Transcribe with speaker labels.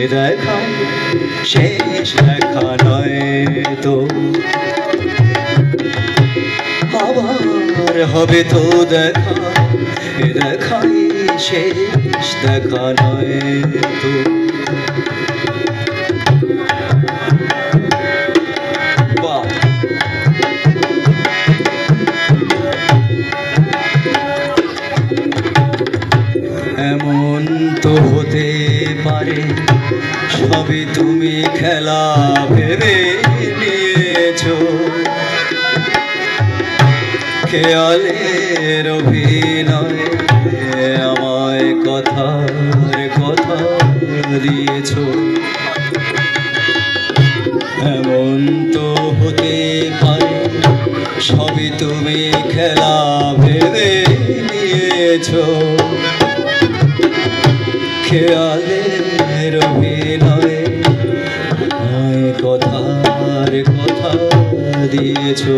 Speaker 1: এ দেখা শেষ দেখা নয় তো, আবার হবে তো দেখা, এ দেখাই শেষ দেখা নয় তো। এমন তো হতে পারে সবই তুমি খেলা ভেবে নিয়েছো, খেয়ালের অভিনয় আমায় কথার কথা দিয়েছো। এমন তো হতে পারে সবই তুমি খেলা ভেবে নিয়েছো, খেয়ালের অভিনয় আমায় কথার কথা দিয়েছো।